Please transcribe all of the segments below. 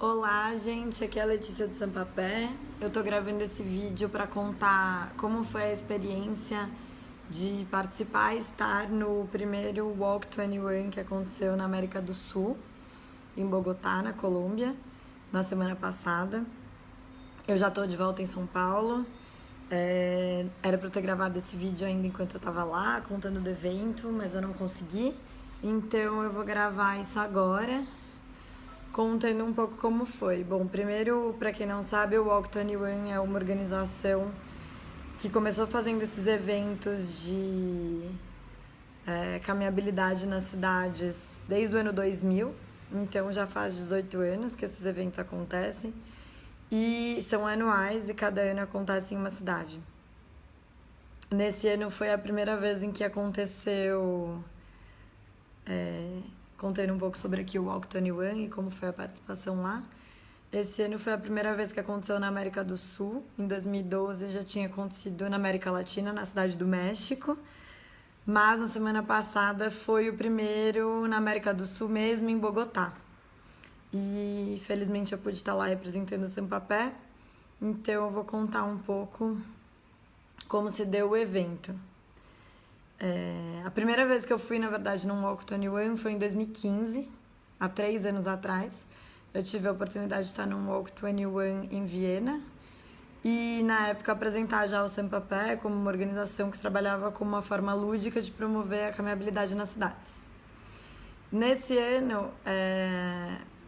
Olá, gente, aqui é a Letícia do Sampapé. Eu tô gravando esse vídeo para contar como foi a experiência de participar e estar no primeiro Walk 21 que aconteceu na América do Sul, em Bogotá, na Colômbia, na semana passada. Eu já tô de volta em São Paulo. Era para eu ter gravado esse vídeo ainda enquanto eu tava lá, contando do evento, mas eu não consegui. Então eu vou gravar isso agora, contando um pouco como foi. Bom, primeiro, para quem não sabe, o Walk 21 é uma organização que começou fazendo esses eventos de caminhabilidade nas cidades desde o ano 2000, então já faz 18 anos que esses eventos acontecem e são anuais e cada ano acontece em uma cidade. Nesse ano foi a primeira vez em que aconteceu, contando um pouco sobre aqui o Walk 21 e como foi a participação lá. Esse ano foi a primeira vez que aconteceu na América do Sul. Em 2012 já tinha acontecido na América Latina, na cidade do México. Mas na semana passada foi o primeiro na América do Sul mesmo, em Bogotá. E felizmente eu pude estar lá representando o Sampapé. Então eu vou contar um pouco como se deu o evento. A primeira vez que eu fui, na verdade, num Walk 21 foi em 2015, há 3 anos atrás. Eu tive a oportunidade de estar num Walk 21 em Viena e, na época, apresentar já o Sampapé como uma organização que trabalhava com uma forma lúdica de promover a caminhabilidade nas cidades. Nesse ano,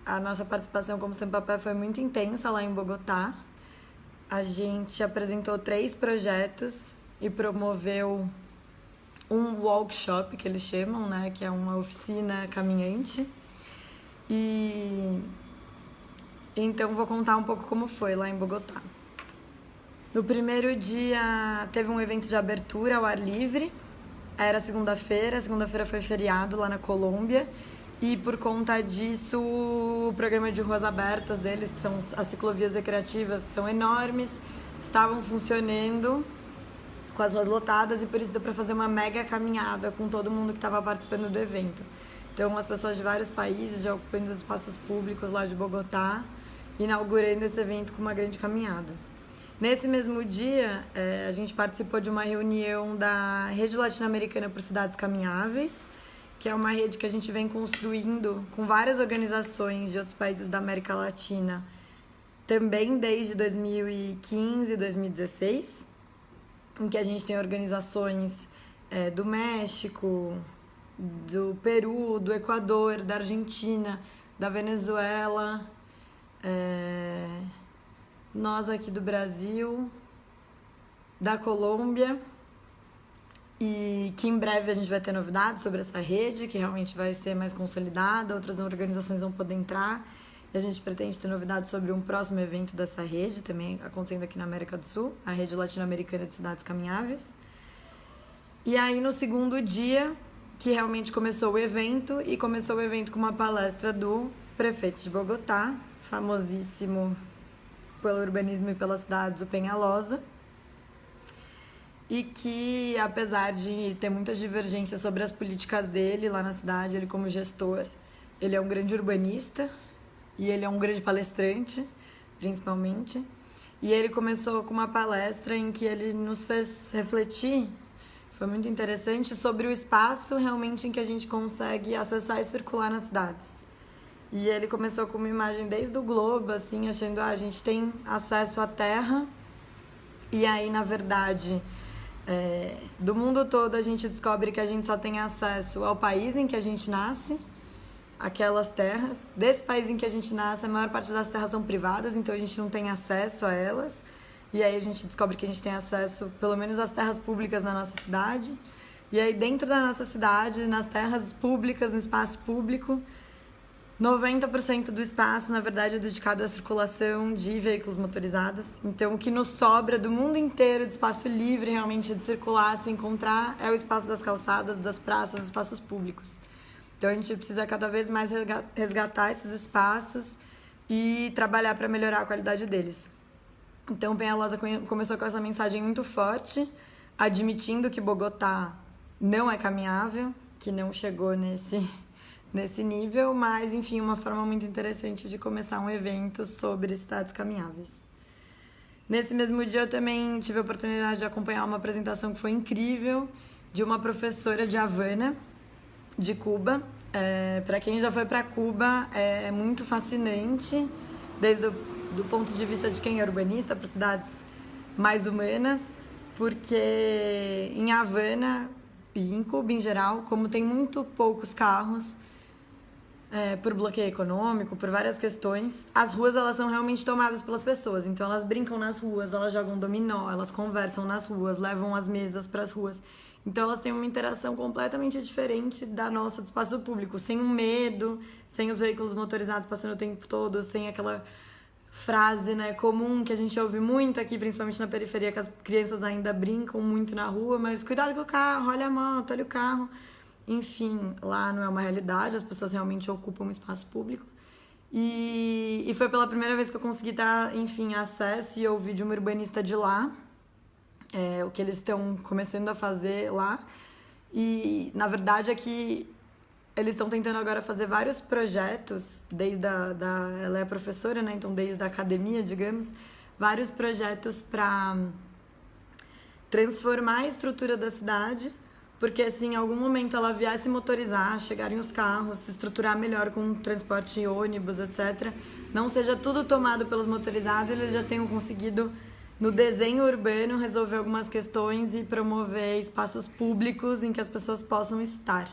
a nossa participação como Sampapé foi muito intensa lá em Bogotá. A gente apresentou 3 projetos e promoveu um workshop, que eles chamam, né, que é uma oficina caminhante. E então vou contar um pouco como foi lá em Bogotá. No primeiro dia teve um evento de abertura ao ar livre. Era segunda-feira foi feriado lá na Colômbia. E por conta disso, o programa de ruas abertas deles, que são as ciclovias recreativas, que são enormes, estavam funcionando com as ruas lotadas e por isso deu para fazer uma mega caminhada com todo mundo que estava participando do evento. Então as pessoas de vários países já ocupando os espaços públicos lá de Bogotá, inaugurando esse evento com uma grande caminhada. Nesse mesmo dia, a gente participou de uma reunião da Rede Latino-Americana por Cidades Caminháveis, que é uma rede que a gente vem construindo com várias organizações de outros países da América Latina, também desde 2015 e 2016, em que a gente tem organizações do México, do Peru, do Equador, da Argentina, da Venezuela, nós aqui do Brasil, da Colômbia, e que em breve a gente vai ter novidades sobre essa rede, que realmente vai ser mais consolidada, outras organizações vão poder entrar, e a gente pretende ter novidades sobre um próximo evento dessa rede, também acontecendo aqui na América do Sul, a Rede Latino-Americana de Cidades Caminháveis. E aí no segundo dia, que realmente começou o evento, e começou o evento com uma palestra do prefeito de Bogotá, famosíssimo pelo urbanismo e pelas cidades, o Peñalosa, e que, apesar de ter muitas divergências sobre as políticas dele lá na cidade, ele como gestor, ele é um grande urbanista e ele é um grande palestrante, principalmente. E ele começou com uma palestra em que ele nos fez refletir, foi muito interessante, sobre o espaço realmente em que a gente consegue acessar e circular nas cidades. E ele começou com uma imagem desde o globo, assim, achando a gente tem acesso à terra, e aí, na verdade, do mundo todo a gente descobre que a gente só tem acesso ao país em que a gente nasce, aquelas terras. Desse país em que a gente nasce, a maior parte das terras são privadas, então a gente não tem acesso a elas. E aí a gente descobre que a gente tem acesso, pelo menos, às terras públicas na nossa cidade. E aí, dentro da nossa cidade, nas terras públicas, no espaço público, 90% do espaço, na verdade, é dedicado à circulação de veículos motorizados. Então, o que nos sobra do mundo inteiro de espaço livre, realmente, de circular, se encontrar, é o espaço das calçadas, das praças, dos espaços públicos. Então, a gente precisa cada vez mais resgatar esses espaços e trabalhar para melhorar a qualidade deles. Então, o Peñalosa começou com essa mensagem muito forte, admitindo que Bogotá não é caminhável, que não chegou nesse nível, mas enfim, uma forma muito interessante de começar um evento sobre cidades caminháveis. Nesse mesmo dia eu também tive a oportunidade de acompanhar uma apresentação que foi incrível de uma professora de Havana, de Cuba. Para quem já foi para Cuba, é muito fascinante, desde do ponto de vista de quem é urbanista, para cidades mais humanas, porque em Havana e em Cuba em geral, como tem muito poucos carros, por bloqueio econômico, por várias questões, as ruas elas são realmente tomadas pelas pessoas. Então elas brincam nas ruas, elas jogam dominó, elas conversam nas ruas, levam as mesas para as ruas. Então elas têm uma interação completamente diferente da nossa do espaço público, sem um medo, sem os veículos motorizados passando o tempo todo, sem aquela frase, né, comum que a gente ouve muito aqui, principalmente na periferia, que as crianças ainda brincam muito na rua, mas cuidado com o carro, olha a moto, olha o carro. Enfim, lá não é uma realidade, as pessoas realmente ocupam o espaço público. E foi pela primeira vez que eu consegui dar, enfim, acesso e ouvir de uma urbanista de lá, o que eles estão começando a fazer lá. E, na verdade, é que eles estão tentando agora fazer vários projetos, desde ela é professora, né? Então, desde a academia, digamos, vários projetos para transformar a estrutura da cidade, porque, assim, em algum momento ela viesse motorizar, chegarem os carros, se estruturar melhor com transporte ônibus, etc. Não seja tudo tomado pelos motorizados, eles já tenham conseguido, no desenho urbano, resolver algumas questões e promover espaços públicos em que as pessoas possam estar.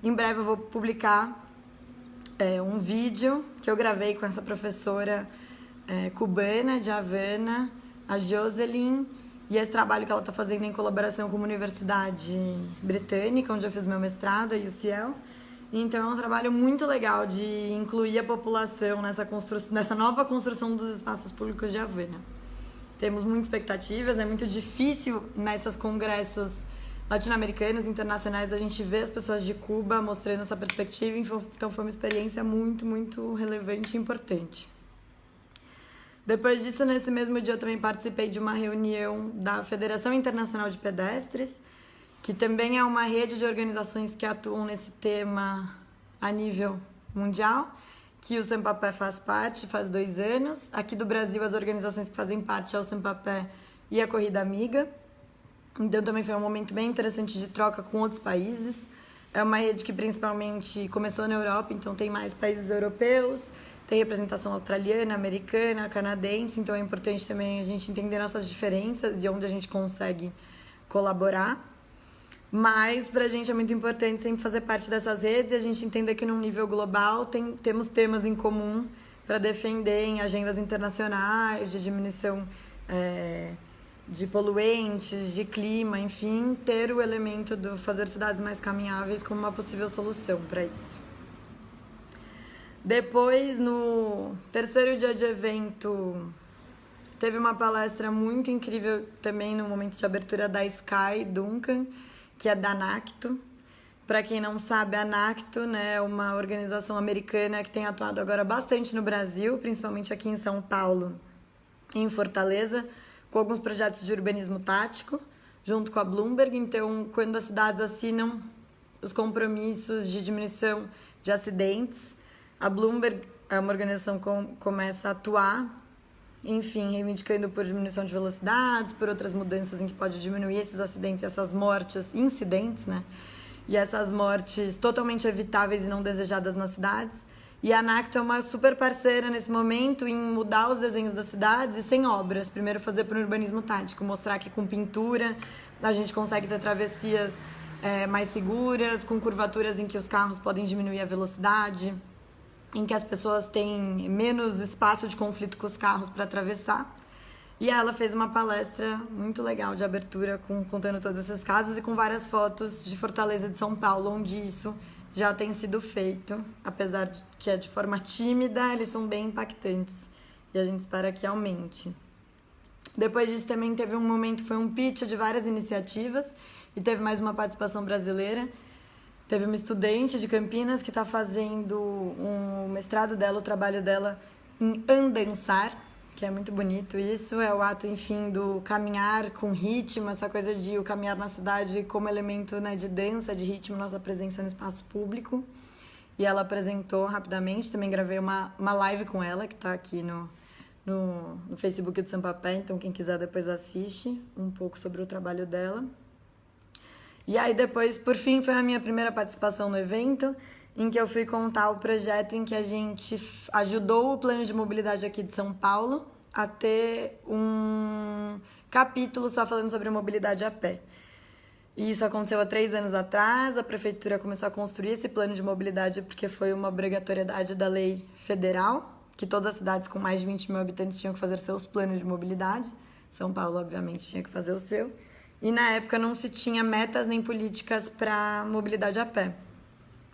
Em breve eu vou publicar um vídeo que eu gravei com essa professora cubana de Havana, a Jocelyn, e esse trabalho que ela está fazendo em colaboração com uma universidade britânica, onde eu fiz meu mestrado, a UCL. Então é um trabalho muito legal de incluir a população nessa nova construção dos espaços públicos de Havana. Temos muitas expectativas, é muito difícil nesses congressos latino-americanos, internacionais, a gente vê as pessoas de Cuba mostrando essa perspectiva, então foi uma experiência muito, muito relevante e importante. Depois disso, nesse mesmo dia, eu também participei de uma reunião da Federação Internacional de Pedestres, que também é uma rede de organizações que atuam nesse tema a nível mundial, que o Sempapé faz parte, faz 2 anos. Aqui do Brasil, as organizações que fazem parte é o Sempapé e a Corrida Amiga. Então também foi um momento bem interessante de troca com outros países. É uma rede que principalmente começou na Europa, então tem mais países europeus, tem representação australiana, americana, canadense, então é importante também a gente entender nossas diferenças e onde a gente consegue colaborar. Mas pra gente é muito importante sempre fazer parte dessas redes e a gente entender que num nível global temos temas em comum para defender em agendas internacionais de diminuição de poluentes, de clima, enfim, ter o elemento do fazer cidades mais caminháveis como uma possível solução para isso. Depois, no terceiro dia de evento, teve uma palestra muito incrível também no momento de abertura da Sky Duncan, que é da NACTO. Para quem não sabe, a NACTO, né, é uma organização americana que tem atuado agora bastante no Brasil, principalmente aqui em São Paulo e em Fortaleza, com alguns projetos de urbanismo tático, junto com a Bloomberg. Então, quando as cidades assinam os compromissos de diminuição de acidentes, a Bloomberg é uma organização que começa a atuar, enfim, reivindicando por diminuição de velocidades, por outras mudanças em que pode diminuir esses acidentes, essas mortes, incidentes, né? E essas mortes totalmente evitáveis e não desejadas nas cidades. E a NACTO é uma super parceira nesse momento em mudar os desenhos das cidades e sem obras. Primeiro fazer para o urbanismo tático, mostrar que com pintura a gente consegue ter travessias mais seguras, com curvaturas em que os carros podem diminuir a velocidade, em que as pessoas têm menos espaço de conflito com os carros para atravessar. E ela fez uma palestra muito legal de abertura, contando todos esses casos e com várias fotos de Fortaleza e de São Paulo, onde isso já tem sido feito. Apesar de que é de forma tímida, eles são bem impactantes e a gente espera que aumente. Depois disso também teve um momento, foi um pitch de várias iniciativas e teve mais uma participação brasileira. Teve uma estudante de Campinas que está fazendo um mestrado dela, o trabalho dela em andançar, que é muito bonito isso. É o ato, enfim, do caminhar com ritmo, essa coisa de o caminhar na cidade como elemento, né, de dança, de ritmo, nossa presença no espaço público. E ela apresentou rapidamente, também gravei uma live com ela, que está aqui no Facebook do Sampapé, então quem quiser depois assiste um pouco sobre o trabalho dela. E aí depois, por fim, foi a minha primeira participação no evento, em que eu fui contar o projeto em que a gente ajudou o plano de mobilidade aqui de São Paulo a ter um capítulo só falando sobre mobilidade a pé. E isso aconteceu há 3 anos atrás, a prefeitura começou a construir esse plano de mobilidade porque foi uma obrigatoriedade da lei federal, que todas as cidades com mais de 20 mil habitantes tinham que fazer seus planos de mobilidade. São Paulo, obviamente, tinha que fazer o seu. E na época não se tinha metas nem políticas para mobilidade a pé.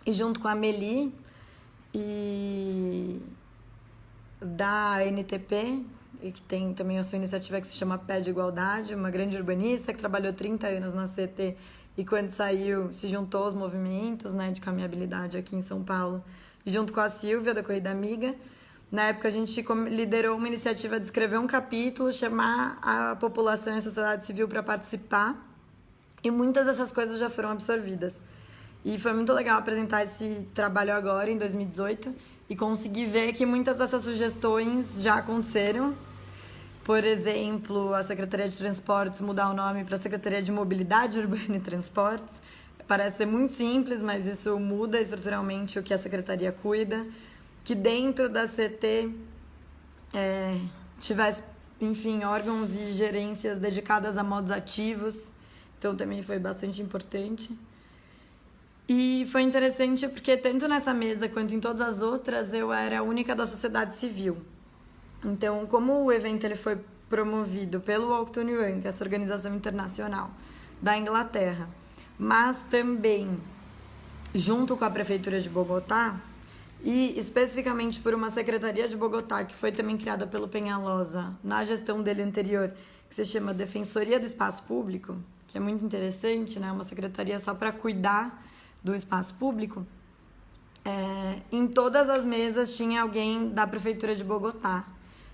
E junto com a Meli e da NTP, e que tem também a sua iniciativa que se chama Pé de Igualdade, uma grande urbanista que trabalhou 30 anos na CT e quando saiu se juntou aos movimentos, né, de caminhabilidade aqui em São Paulo. E junto com a Silvia, da Corrida Amiga, na época a gente liderou uma iniciativa de escrever um capítulo, chamar a população e a sociedade civil para participar, e muitas dessas coisas já foram absorvidas. E foi muito legal apresentar esse trabalho agora, em 2018, e conseguir ver que muitas dessas sugestões já aconteceram. Por exemplo, a Secretaria de Transportes mudar o nome para a Secretaria de Mobilidade Urbana e Transportes. Parece ser muito simples, mas isso muda estruturalmente o que a Secretaria cuida. Que dentro da CT tivesse, enfim, órgãos e gerências dedicadas a modos ativos. Então também foi bastante importante. E foi interessante porque tanto nessa mesa quanto em todas as outras eu era a única da sociedade civil. Então, como o evento ele foi promovido pelo Walk 21, que é essa organização internacional da Inglaterra, mas também junto com a Prefeitura de Bogotá, e especificamente por uma secretaria de Bogotá, que foi também criada pelo Peñalosa na gestão dele anterior, que se chama Defensoria do Espaço Público, que é muito interessante, né? Uma secretaria só para cuidar do espaço público. Em todas as mesas tinha alguém da Prefeitura de Bogotá,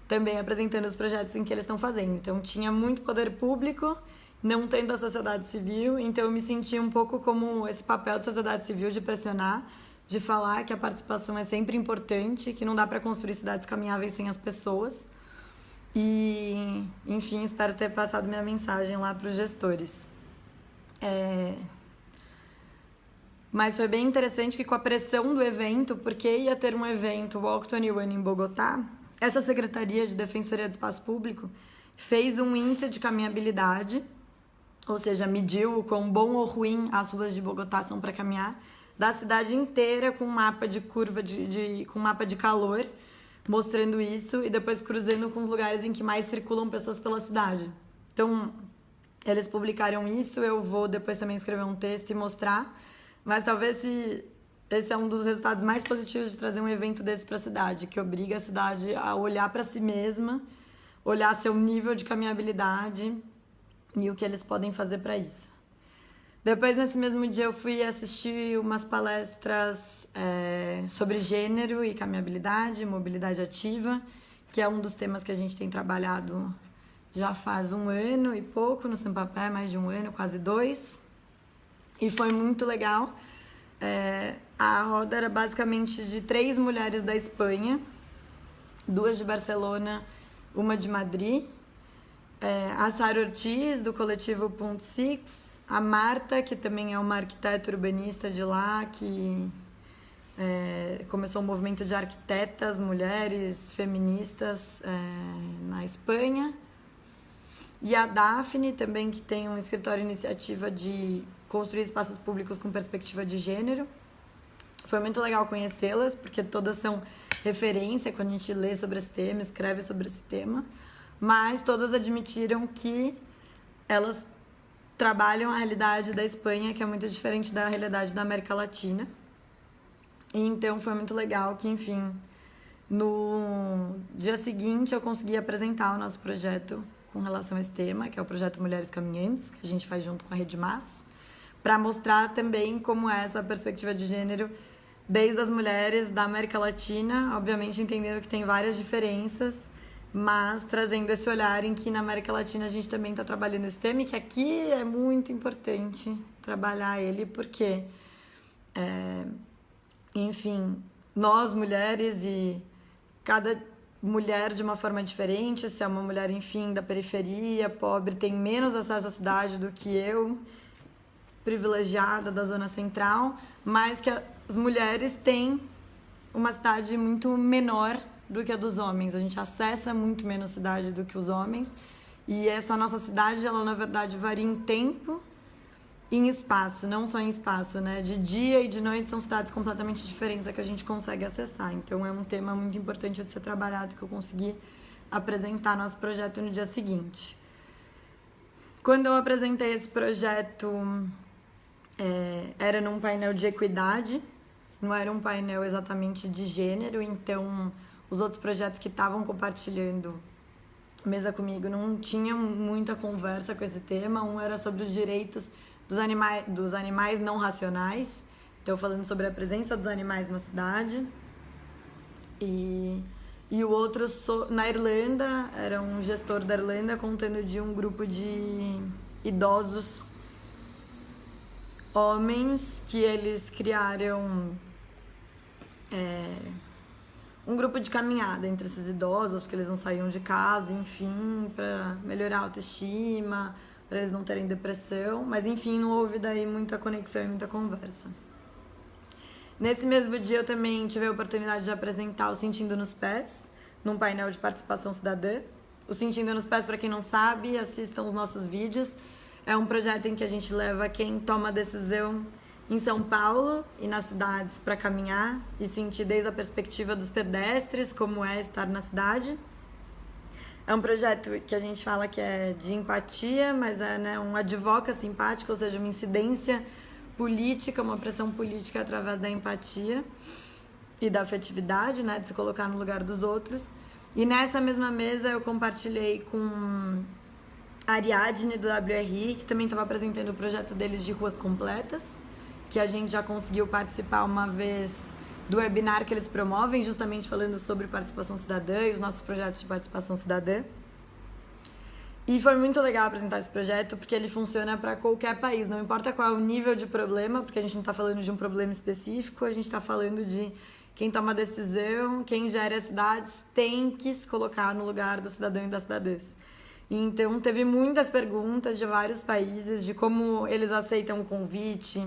também apresentando os projetos em que eles estão fazendo. Então tinha muito poder público, não tanto a sociedade civil, então eu me senti um pouco como esse papel da sociedade civil de pressionar, de falar que a participação é sempre importante, que não dá para construir cidades caminháveis sem as pessoas. E, enfim, espero ter passado minha mensagem lá para os gestores. Mas foi bem interessante que com a pressão do evento, porque ia ter um evento Walk 21 em Bogotá, essa Secretaria de Defensoria do Espaço Público fez um índice de caminhabilidade, ou seja, mediu o quão bom ou ruim as ruas de Bogotá são para caminhar, da cidade inteira com um mapa de curva, com um mapa de calor, mostrando isso e depois cruzando com os lugares em que mais circulam pessoas pela cidade. Então, eles publicaram isso, eu vou depois também escrever um texto e mostrar, mas talvez esse é um dos resultados mais positivos de trazer um evento desse para a cidade, que obriga a cidade a olhar para si mesma, olhar seu nível de caminhabilidade e o que eles podem fazer para isso. Depois, nesse mesmo dia, eu fui assistir umas palestras sobre gênero e caminhabilidade, mobilidade ativa, que é um dos temas que a gente tem trabalhado já faz 1 ano e pouco no Sampapé, mais de 1 ano, quase 2. E foi muito legal. A roda era basicamente de 3 mulheres da Espanha, 2 de Barcelona, uma de Madrid, a Sara Ortiz, do coletivo Point Six, a Marta, que também é uma arquiteta urbanista de lá, que começou um movimento de arquitetas, mulheres feministas na Espanha, e a Daphne, também, que tem um escritório iniciativa de construir espaços públicos com perspectiva de gênero. Foi muito legal conhecê-las, porque todas são referência quando a gente lê sobre esse tema, escreve sobre esse tema, mas todas admitiram que elas trabalham a realidade da Espanha, que é muito diferente da realidade da América Latina. E então foi muito legal que, enfim, no dia seguinte eu consegui apresentar o nosso projeto com relação a esse tema, que é o projeto Mulheres Caminhantes, que a gente faz junto com a Rede Mas, para mostrar também como é essa perspectiva de gênero desde as mulheres da América Latina, obviamente entendendo que tem várias diferenças, mas trazendo esse olhar em que na América Latina a gente também está trabalhando esse tema e que aqui é muito importante trabalhar ele, porque, enfim, nós mulheres e cada mulher de uma forma diferente, se é uma mulher, enfim, da periferia, pobre, tem menos acesso à cidade do que eu, privilegiada da zona central, mas que as mulheres têm uma cidade muito menor do que a dos homens. A gente acessa muito menos cidade do que os homens. E essa nossa cidade, ela na verdade varia em tempo e em espaço, não só em espaço, né? De dia e de noite são cidades completamente diferentes a que a gente consegue acessar. Então é um tema muito importante de ser trabalhado que eu consegui apresentar nosso projeto no dia seguinte. Quando eu apresentei esse projeto, era num painel de equidade, não era um painel exatamente de gênero, então os outros projetos que estavam compartilhando mesa comigo não tinham muita conversa com esse tema. Um era sobre os direitos dos animais não racionais, então falando sobre a presença dos animais na cidade. E o outro na Irlanda, era um gestor da Irlanda contando de um grupo de idosos homens que eles criaram um grupo de caminhada entre esses idosos, porque eles não saíam de casa, enfim, para melhorar a autoestima, para eles não terem depressão, mas enfim, não houve daí muita conexão e muita conversa. Nesse mesmo dia eu também tive a oportunidade de apresentar o Sentindo nos Pés, num painel de participação cidadã. O Sentindo nos Pés, para quem não sabe, assistam os nossos vídeos. É um projeto em que a gente leva quem toma a decisão em São Paulo e nas cidades para caminhar e sentir desde a perspectiva dos pedestres como é estar na cidade. É um projeto que a gente fala que é de empatia, mas é, né, um advocacy simpático, ou seja, uma incidência política, uma pressão política através da empatia e da afetividade, né, de se colocar no lugar dos outros. E nessa mesma mesa eu compartilhei com a Ariadne do WRI, que também estava apresentando o projeto deles de ruas completas, que a gente já conseguiu participar uma vez do webinar que eles promovem, justamente falando sobre participação cidadã e os nossos projetos de participação cidadã. E foi muito legal apresentar esse projeto, porque ele funciona para qualquer país, não importa qual é o nível de problema, porque a gente não está falando de um problema específico, a gente está falando de quem toma a decisão, quem gera as cidades, tem que se colocar no lugar do cidadão e das cidadãs. Então, teve muitas perguntas de vários países, de como eles aceitam o convite,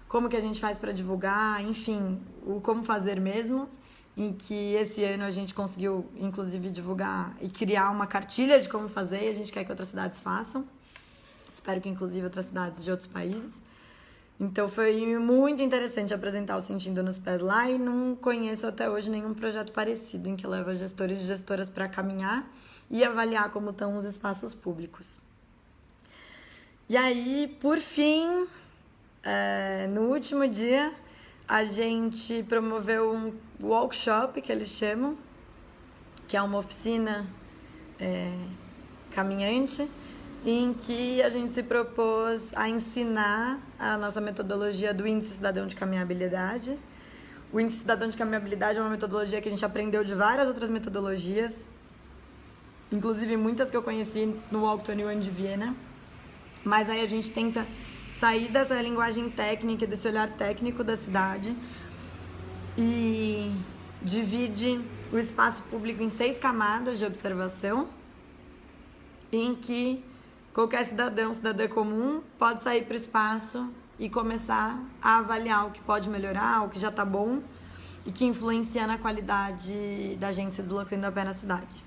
como que a gente faz para divulgar, enfim, o como fazer mesmo, em que esse ano a gente conseguiu, inclusive, divulgar e criar uma cartilha de como fazer, e a gente quer que outras cidades façam. Espero que, inclusive, outras cidades de outros países. Então, foi muito interessante apresentar o Sentindo nos Pés lá e não conheço até hoje nenhum projeto parecido em que leva gestores e gestoras para caminhar e avaliar como estão os espaços públicos. E aí, por fim, no último dia, a gente promoveu um workshop, que eles chamam, que é uma oficina caminhante, em que a gente se propôs a ensinar a nossa metodologia do Índice Cidadão de Caminhabilidade. O Índice Cidadão de Caminhabilidade é uma metodologia que a gente aprendeu de várias outras metodologias, inclusive muitas que eu conheci no Walk 21 de Viena, mas aí a gente tenta sair dessa linguagem técnica, desse olhar técnico da cidade e divide o espaço público em 6 camadas de observação, em que qualquer cidadão, cidadã comum pode sair para o espaço e começar a avaliar o que pode melhorar, o que já está bom e que influencia na qualidade da gente se deslocando a pé na cidade.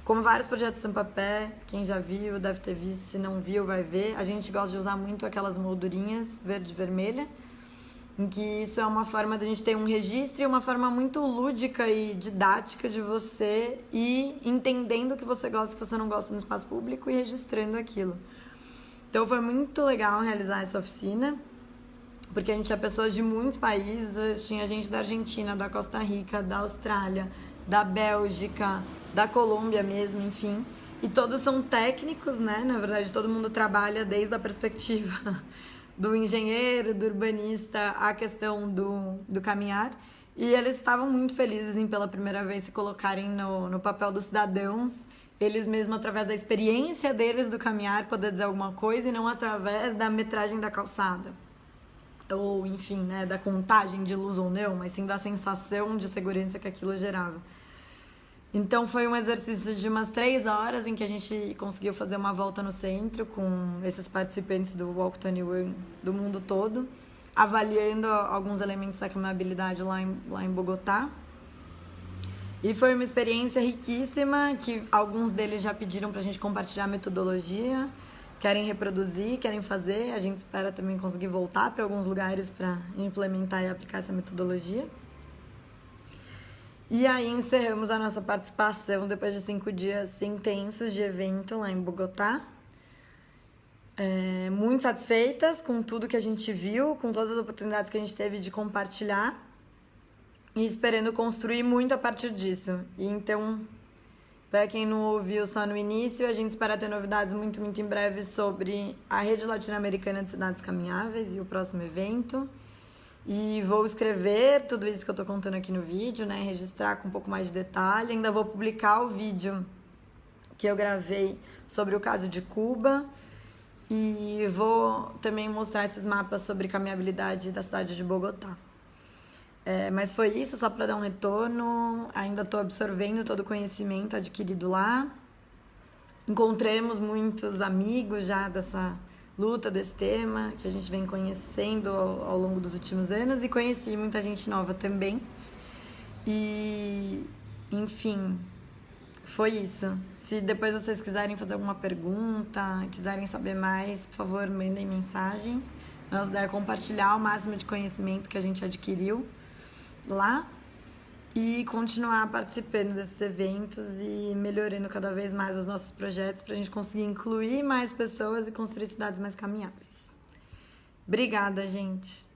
Como vários projetos Sampa Pé, quem já viu deve ter visto, se não viu vai ver. A gente gosta de usar muito aquelas moldurinhas verde e vermelha, em que isso é uma forma de a gente ter um registro e uma forma muito lúdica e didática de você ir entendendo o que você gosta e o que você não gosta no espaço público e registrando aquilo. Então foi muito legal realizar essa oficina, porque a gente tinha pessoas de muitos países, tinha gente da Argentina, da Costa Rica, da Austrália, da Bélgica, da Colômbia mesmo, enfim. E todos são técnicos, né? Na verdade, todo mundo trabalha desde a perspectiva do engenheiro, do urbanista, a questão do caminhar. E eles estavam muito felizes em, pela primeira vez, se colocarem no papel dos cidadãos, eles mesmos, através da experiência deles do caminhar, poder dizer alguma coisa e não através da metragem da calçada. Ou, enfim, né, da contagem de luz ou não, mas sim da sensação de segurança que aquilo gerava. Então foi um exercício de umas 3 horas em que a gente conseguiu fazer uma volta no centro com esses participantes do Walk 21 do mundo todo, avaliando alguns elementos da caminhabilidade lá em Bogotá. E foi uma experiência riquíssima, que alguns deles já pediram pra gente compartilhar a metodologia, querem reproduzir, querem fazer. A gente espera também conseguir voltar para alguns lugares para implementar e aplicar essa metodologia. E aí encerramos a nossa participação depois de 5 dias intensos de evento lá em Bogotá. Muito satisfeitas com tudo que a gente viu, com todas as oportunidades que a gente teve de compartilhar e esperando construir muito a partir disso. E então, para quem não ouviu só no início, a gente espera ter novidades muito, muito em breve sobre a Rede Latino-Americana de Cidades Caminháveis e o próximo evento. E vou escrever tudo isso que eu tô contando aqui no vídeo, né? Registrar com um pouco mais de detalhe. Ainda vou publicar o vídeo que eu gravei sobre o caso de Cuba. E vou também mostrar esses mapas sobre caminhabilidade da cidade de Bogotá. Mas foi isso, só para dar um retorno. Ainda estou absorvendo todo o conhecimento adquirido lá. Encontramos muitos amigos já dessa luta, desse tema, que a gente vem conhecendo ao longo dos últimos anos. E conheci muita gente nova também. E, enfim, foi isso. Se depois vocês quiserem fazer alguma pergunta, quiserem saber mais, por favor, mandem mensagem. Nossa ideia é compartilhar o máximo de conhecimento que a gente adquiriu lá e continuar participando desses eventos e melhorando cada vez mais os nossos projetos para a gente conseguir incluir mais pessoas e construir cidades mais caminháveis. Obrigada, gente!